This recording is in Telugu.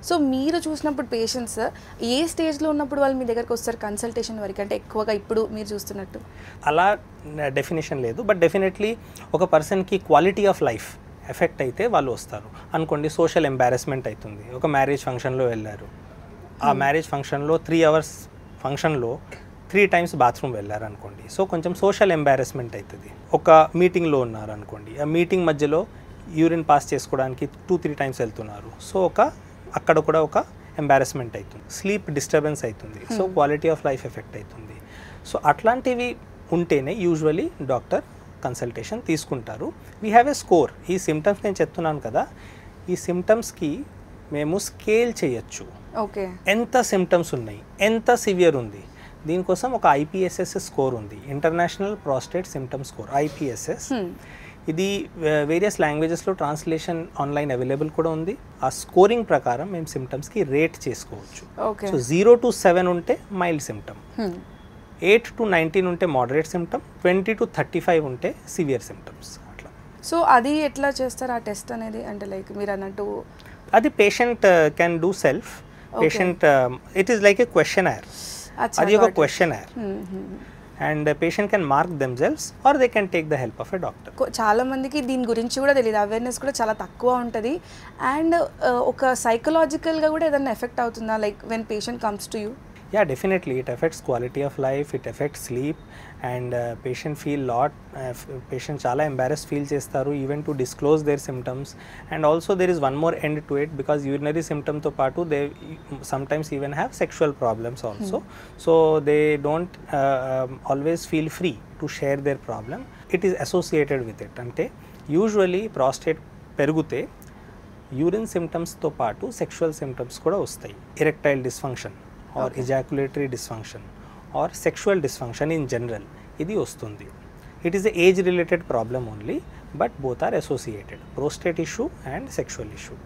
సో మీరు చూసినప్పుడు పేషెంట్స్ ఏ స్టేజ్లో ఉన్నప్పుడు వాళ్ళు మీ దగ్గరకు వస్తారు కన్సల్టేషన్ వరకు, అంటే ఎక్కువగా ఇప్పుడు మీరు చూస్తున్నట్టు? అలా డెఫినేషన్ లేదు, బట్ డెఫినెట్లీ ఒక పర్సన్కి క్వాలిటీ ఆఫ్ లైఫ్ ఎఫెక్ట్ అయితే వాళ్ళు వస్తారు అనుకోండి. సోషల్ ఎంబారెస్మెంట్ అవుతుంది, ఒక మ్యారేజ్ ఫంక్షన్లో వెళ్ళారు, ఆ మ్యారేజ్ ఫంక్షన్లో 3 hours ఫంక్షన్లో 3 times బాత్రూమ్ వెళ్ళారు అనుకోండి. సో కొంచెం సోషల్ ఎంబారెస్మెంట్ అవుతుంది. ఒక మీటింగ్లో ఉన్నారు అనుకోండి, ఆ మీటింగ్ మధ్యలో యూరిన్ పాస్ చేసుకోవడానికి 2-3 times వెళ్తున్నారు. సో అక్కడ కూడా ఒక ఎంబారెస్మెంట్ అవుతుంది, స్లీప్ డిస్టర్బెన్స్ అవుతుంది, so quality of life effect అవుతుంది. సో అట్లాంటివి ఉంటేనే యూజువలీ డాక్టర్ కన్సల్టేషన్ తీసుకుంటారు. We have a score. ఈ సిమ్టమ్స్ నేను చెప్తున్నాను కదా, ఈ సిమ్టమ్స్కి మేము స్కేల్ చేయొచ్చు. ఓకే, ఎంత సిమ్టమ్స్ ఉన్నాయి, ఎంత సివియర్ ఉంది. దీనికోసం ఒక IPSS స్కోర్ ఉంది, international prostate symptom score, IPSS. ఇది వేరియస్ లాంగ్వేజెస్లో ట్రాన్స్లేషన్ ఆన్లైన్ అవైలబుల్ కూడా ఉంది. ఆ స్కోరింగ్ ప్రకారం మేము సిమ్టమ్స్కి రేట్ చేసుకోవచ్చు. సో 0 to 7 ఉంటే మైల్డ్ సిమ్టమ్, 8 to 19 ఉంటే మోడరేట్ సిమ్టమ్, 20 to 35 ఉంటే సివియర్ సిమ్టమ్స్. అట్లా. సో అది ఎట్లా చేస్తారు ఆ టెస్ట్ అనేది? అంటే లైక్ మీరు అన్నట్టు అది patient can do self. Patient it is like a questionnaire. అది ఒక questionnaire and patient can mark themselves or they can take the help of a doctor. చాలా మందికి దీని గురించి కూడా తెలియదు, అవేర్నెస్ కూడా చాలా తక్కువ ఉంటుంది. అండ్ ఒక సైకలాజికల్గా కూడా ఏదైనా ఎఫెక్ట్ అవుతుందా, like when patient comes to you? Yeah, definitely it affects quality of life, it affects sleep, and patient feel patient chala embarrassed feel chestaru even to disclose their symptoms. And also there is one more end to it, because urinary symptom to paatu they sometimes even have sexual problems also. So they don't always feel free to share their problem. It is associated with it. Ante usually prostate perugute urine symptoms to paatu sexual symptoms kuda vastayi. Erectile dysfunction or ejaculatory dysfunction or sexual dysfunction in general ఇది వస్తుంది. It is a age related problem only, but both are associated, prostate issue and sexual issue.